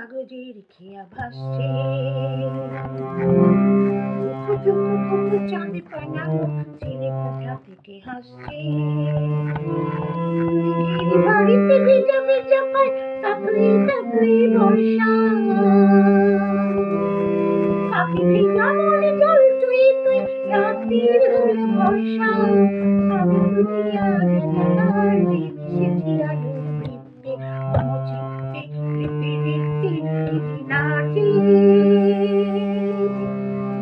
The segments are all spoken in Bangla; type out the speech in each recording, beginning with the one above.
কাগজের খেয়া ভাসছে। চাঁদে পানানো ছেলে কোঠা থেকে হাসছে। মেঘের বাড়িতে ভেজা ভেজা পায় তাতই তাতই বর্ষা। কাকে ভেজা মনে জল তুই তুই রাতের হলো বর্ষা। আমি দুনিয়া জানালার এসেছি আলোর বৃত্তে অমচিত্তে রিপি রিপি রিপি নাচে।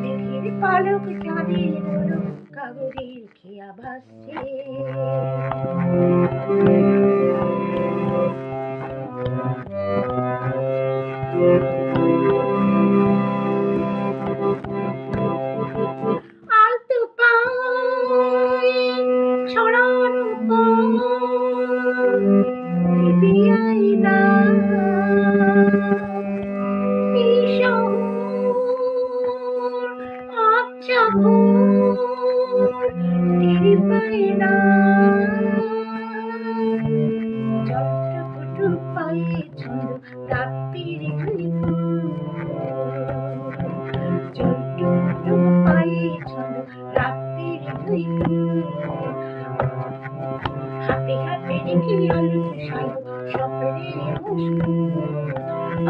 মেঘের পালক চাঁদের হলো কাগজের খেয়া ভাসছে। আলতো পায়ে ছড়ানো ভিজে আয়না এই শহর আচ্ছা ভোর টের পায় না। জলটুকুটু পায়ে ছন্দ রাত্রির জলটুকুটু পায়ে ছন্দ রাত্রির হাতে হাতে রেখে আলো সালো স্বপ্নে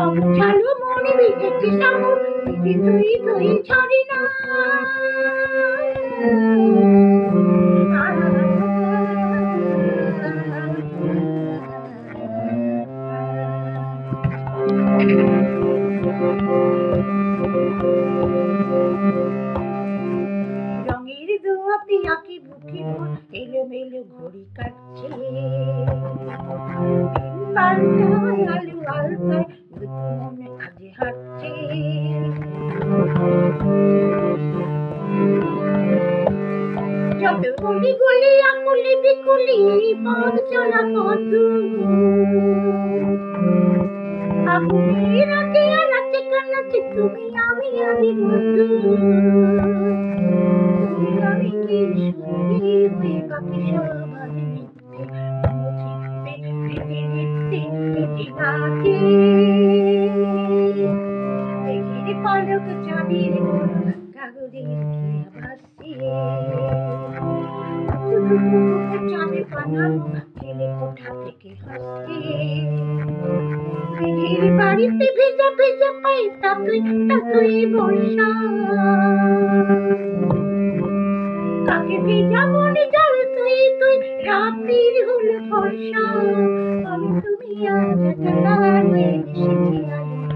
অবচালো মনে ভিজেছে সাগর ভিজে তুই তুই ছাড়ি না। রঙের দোয়াতে আঁকি বুকি মন এলোমেলো ঘড়ি কাটছে। পাল্টায় আলু আলতায় দুটো মনে কাজে হাঁটছে। যত গলি গলি আকুলি বিকুলি পথ চলা কত আগুনের আগে আনাচে কানাচে তুমি আমি আদি বন্ধু। তুমি আমি কি সুন্দরী হয়ে বাকি সব আজ মিথ্যে অমচিত্তে রীতি রীতি রীতি নাচে। মেঘের পালক চাঁদের হলো কাগজের খেয়া ভাসছে। চাঁদে বানানো ছেলে কোঠা থেকে হাসছে। মেঘের বাড়িতে ভেজা ভেজা পাই তাতই তাতই বর্ষা। কাকে ভেজা মনে জল তুই তুই রাত্রির হলো ভরসা। আমি তুমি আজ জানালার হয়ে এসেছি আলোর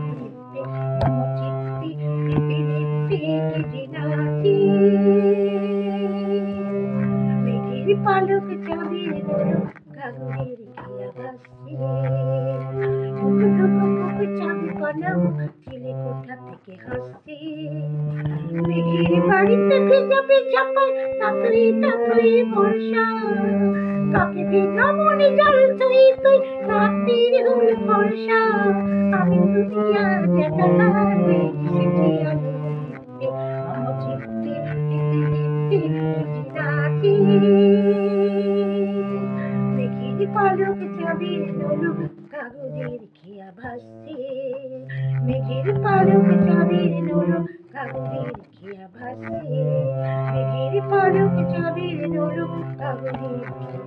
বৃত্তে অমচিত্তে রিপি রিপি রিপি নাচে। মেঘের পালক চাঁদের হলো কাগজের খেয়া ভাসছে। চাঁদে বানানো ছেলে কোঠা থেকে হাসছে। মেঘের বাড়িতে ভেজা ভেজা পায় তাতই তাতই বর্ষা। কাকে ভেজা মনে জল তুই তুই রাত্রির হলো ভরসা। আমি দুনিয়া জানালার হয়ে এসেছি আলোর বৃত্তে অমচিত্তে রীতি রীতি রীতি নাচে। মেঘের পালক চাঁদের হলো কাগজের খেয়া ভাসছে। মেঘের পালক চাঁদের হলো কাগজের খেয়া ভাসছে। মেঘের পালক চাঁদের হলো কাগজের খেয়া